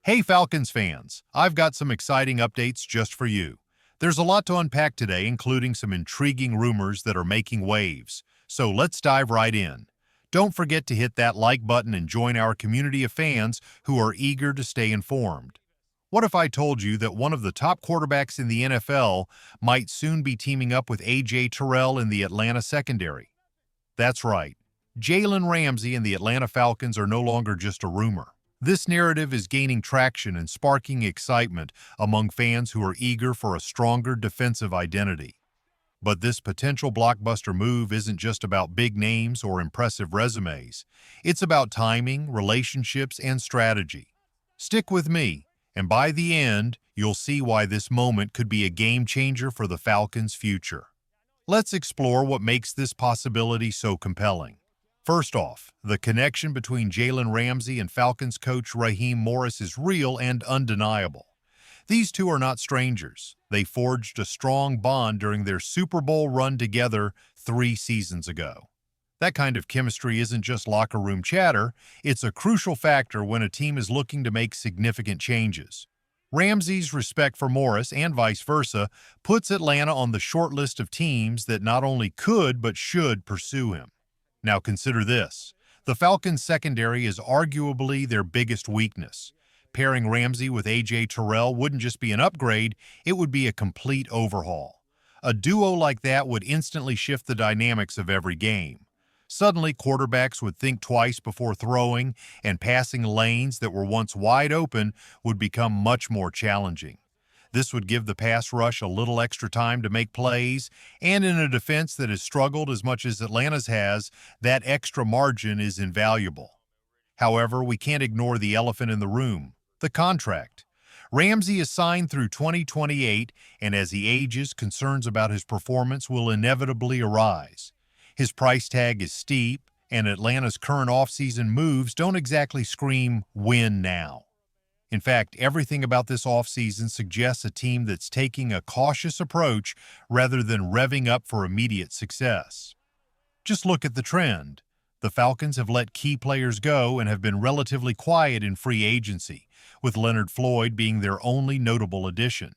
Hey Falcons fans, I've got some exciting updates just for you. There's a lot to unpack today, including some intriguing rumors that are making waves. So let's dive right in. Don't forget to hit that like button and join our community of fans who are eager to stay informed. What if I told you that one of the top quarterbacks in the NFL might soon be teaming up with A.J. Terrell in the Atlanta secondary? That's right. Jalen Ramsey and the Atlanta Falcons are no longer just a rumor. This narrative is gaining traction and sparking excitement among fans who are eager for a stronger defensive identity. But this potential blockbuster move isn't just about big names or impressive resumes. It's about timing, relationships, and strategy. Stick with me, and by the end, you'll see why this moment could be a game changer for the Falcons' future. Let's explore what makes this possibility so compelling. First off, the connection between Jalen Ramsey and Falcons coach Raheem Morris is real and undeniable. These two are not strangers. They forged a strong bond during their Super Bowl run together 3 seasons ago. That kind of chemistry isn't just locker room chatter, it's a crucial factor when a team is looking to make significant changes. Ramsey's respect for Morris, and vice versa, puts Atlanta on the short list of teams that not only could but should pursue him. Now consider this. The Falcons' secondary is arguably their biggest weakness. Pairing Ramsey with A.J. Terrell wouldn't just be an upgrade, it would be a complete overhaul. A duo like that would instantly shift the dynamics of every game. Suddenly, quarterbacks would think twice before throwing, and passing lanes that were once wide open would become much more challenging. This would give the pass rush a little extra time to make plays, and in a defense that has struggled as much as Atlanta's has, that extra margin is invaluable. However, we can't ignore the elephant in the room, the contract. Ramsey is signed through 2028, and as he ages, concerns about his performance will inevitably arise. His price tag is steep, and Atlanta's current offseason moves don't exactly scream win now. In fact, everything about this offseason suggests a team that's taking a cautious approach rather than revving up for immediate success. Just look at the trend. The Falcons have let key players go and have been relatively quiet in free agency, with Leonard Floyd being their only notable addition.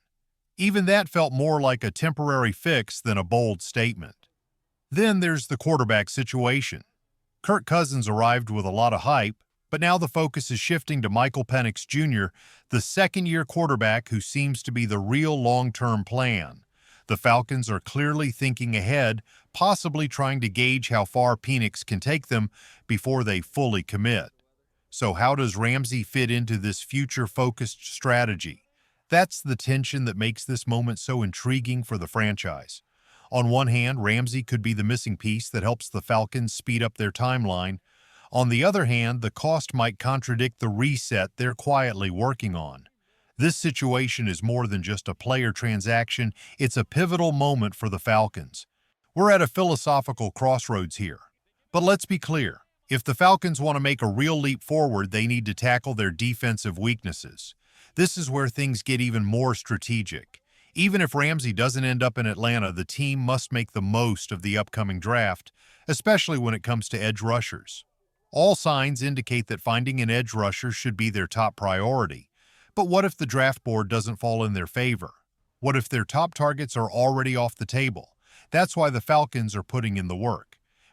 Even that felt more like a temporary fix than a bold statement. Then there's the quarterback situation. Kirk Cousins arrived with a lot of hype, but now the focus is shifting to Michael Penix Jr., the second-year quarterback who seems to be the real long-term plan. The Falcons are clearly thinking ahead, possibly trying to gauge how far Penix can take them before they fully commit. So how does Ramsey fit into this future-focused strategy? That's the tension that makes this moment so intriguing for the franchise. On one hand, Ramsey could be the missing piece that helps the Falcons speed up their timeline. On the other hand, the cost might contradict the reset they're quietly working on. This situation is more than just a player transaction, it's a pivotal moment for the Falcons. We're at a philosophical crossroads here. But let's be clear, if the Falcons want to make a real leap forward, they need to tackle their defensive weaknesses. This is where things get even more strategic. Even if Ramsey doesn't end up in Atlanta, the team must make the most of the upcoming draft, especially when it comes to edge rushers. All signs indicate that finding an edge rusher should be their top priority. But what if the draft board doesn't fall in their favor? What if their top targets are already off the table? That's why the Falcons are putting in the work.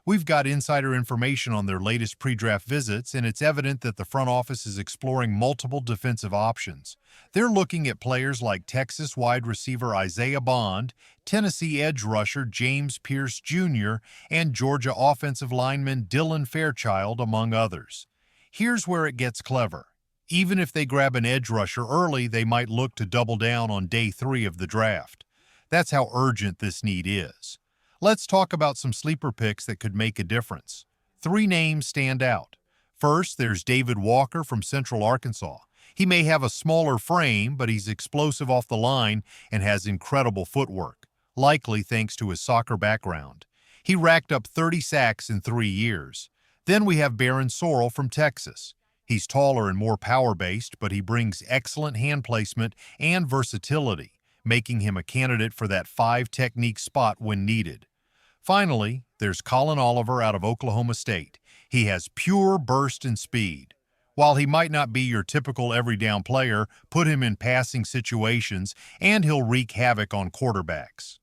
We've got insider information on their latest pre-draft visits, and it's evident that the front office is exploring multiple defensive options. They're looking at players like Texas wide receiver Isaiah Bond, Tennessee edge rusher James Pierce Jr., and Georgia offensive lineman Dylan Fairchild, among others. Here's where it gets clever. Even if they grab an edge rusher early, they might look to double down on day 3 of the draft. That's how urgent this need is. Let's talk about some sleeper picks that could make a difference. 3 names stand out. First, there's David Walker from Central Arkansas. He may have a smaller frame, but he's explosive off the line and has incredible footwork, likely thanks to his soccer background. He racked up 30 sacks in 3 years. Then we have Barron Sorrell from Texas. He's taller and more power-based, but he brings excellent hand placement and versatility, making him a candidate for that 5 technique spot when needed. Finally, there's Colin Oliver out of Oklahoma State. He has pure burst and speed. While he might not be your typical every down player, put him in passing situations and he'll wreak havoc on quarterbacks.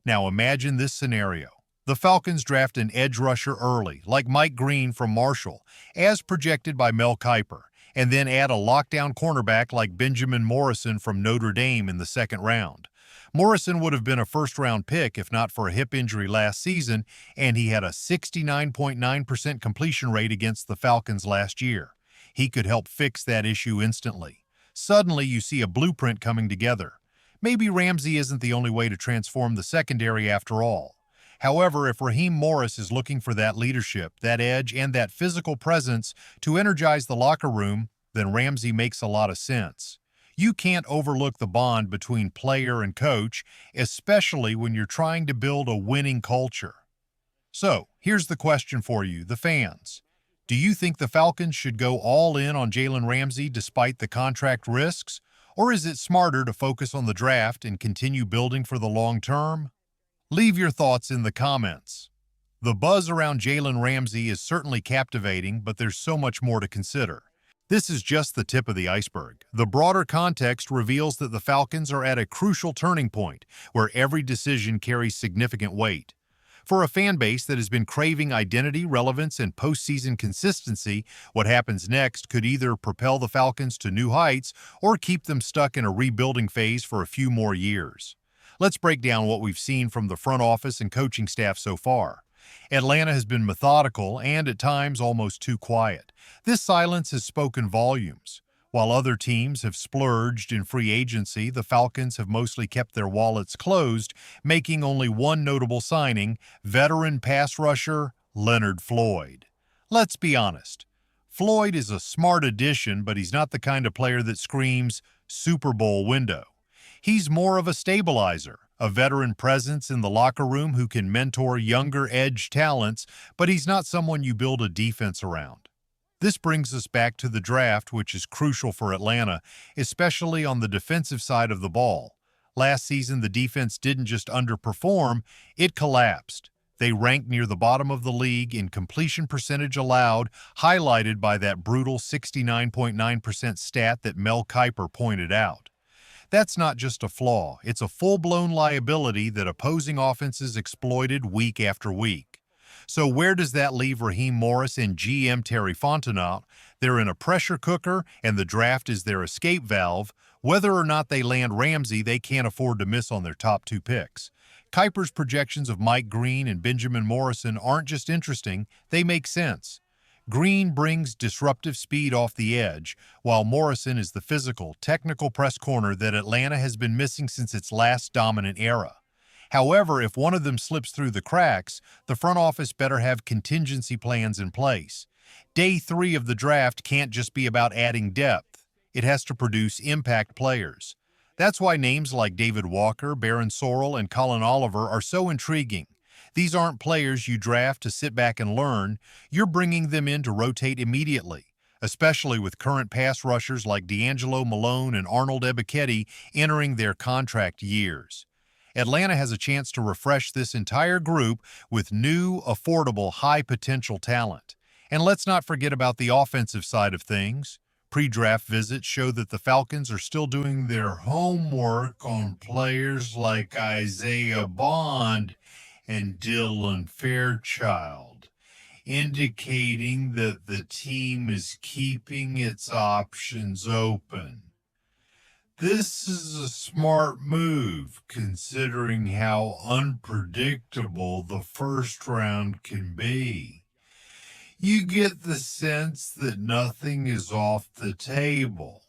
Now imagine this scenario. The Falcons draft an edge rusher early, like Mike Green from Marshall, as projected by Mel Kiper, and then add a lockdown cornerback like Benjamin Morrison from Notre Dame in the second round. Morrison would have been a first-round pick if not for a hip injury last season, and he had a 69.9% completion rate against the Falcons last year. He could help fix that issue instantly. Suddenly, you see a blueprint coming together. Maybe Ramsey isn't the only way to transform the secondary after all. However, if Raheem Morris is looking for that leadership, that edge, and that physical presence to energize the locker room, then Ramsey makes a lot of sense. You can't overlook the bond between player and coach, especially when you're trying to build a winning culture. So, here's the question for you, the fans. Do you think the Falcons should go all in on Jalen Ramsey despite the contract risks? Or is it smarter to focus on the draft and continue building for the long term? Leave your thoughts in the comments. The buzz around Jalen Ramsey is certainly captivating, but there's so much more to consider. This is just the tip of the iceberg. The broader context reveals that the Falcons are at a crucial turning point where every decision carries significant weight. For a fan base that has been craving identity, relevance, and postseason consistency, what happens next could either propel the Falcons to new heights or keep them stuck in a rebuilding phase for a few more years. Let's break down what we've seen from the front office and coaching staff so far. Atlanta has been methodical and at times almost too quiet. This silence has spoken volumes. While other teams have splurged in free agency, the Falcons have mostly kept their wallets closed, making only one notable signing, veteran pass rusher Leonard Floyd. Let's be honest. Floyd is a smart addition, but he's not the kind of player that screams Super Bowl window. He's more of a stabilizer, a veteran presence in the locker room who can mentor younger edge talents, but he's not someone you build a defense around. This brings us back to the draft, which is crucial for Atlanta, especially on the defensive side of the ball. Last season, the defense didn't just underperform, it collapsed. They ranked near the bottom of the league in completion percentage allowed, highlighted by that brutal 69.9% stat that Mel Kiper pointed out. That's not just a flaw, it's a full-blown liability that opposing offenses exploited week after week. So where does that leave Raheem Morris and GM Terry Fontenot? They're in a pressure cooker, and the draft is their escape valve. Whether or not they land Ramsey, they can't afford to miss on their top two picks. Kiper's projections of Mike Green and Benjamin Morrison aren't just interesting, they make sense. Green brings disruptive speed off the edge, while Morrison is the physical, technical press corner that Atlanta has been missing since its last dominant era. However, if one of them slips through the cracks, the front office better have contingency plans in place. Day 3 of the draft can't just be about adding depth. It has to produce impact players. That's why names like David Walker, Baron Sorrell, and Colin Oliver are so intriguing. These aren't players you draft to sit back and learn. You're bringing them in to rotate immediately, especially with current pass rushers like D'Angelo Malone and Arnold Ebiketie entering their contract years. Atlanta has a chance to refresh this entire group with new, affordable, high-potential talent. And let's not forget about the offensive side of things. Pre-draft visits show that the Falcons are still doing their homework on players like Isaiah Bond and Dylan Fairchild, indicating that the team is keeping its options open. This is a smart move, considering how unpredictable the first round can be. You get the sense that nothing is off the table.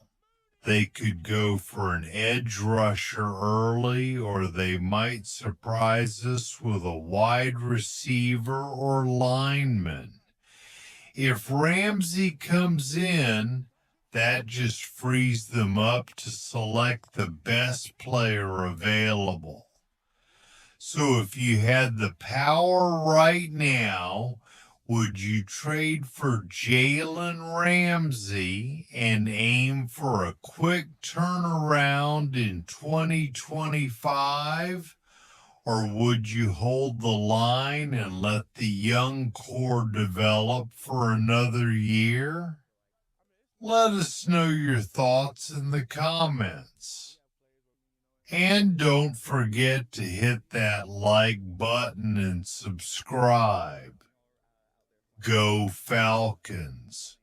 They could go for an edge rusher early, or they might surprise us with a wide receiver or lineman. If Ramsey comes in, that just frees them up to select the best player available. So if you had the power right now, would you trade for Jalen Ramsey and aim for a quick turnaround in 2025? Or would you hold the line and let the young core develop for another year? Let us know your thoughts in the comments. And don't forget to hit that like button and subscribe. Go Falcons!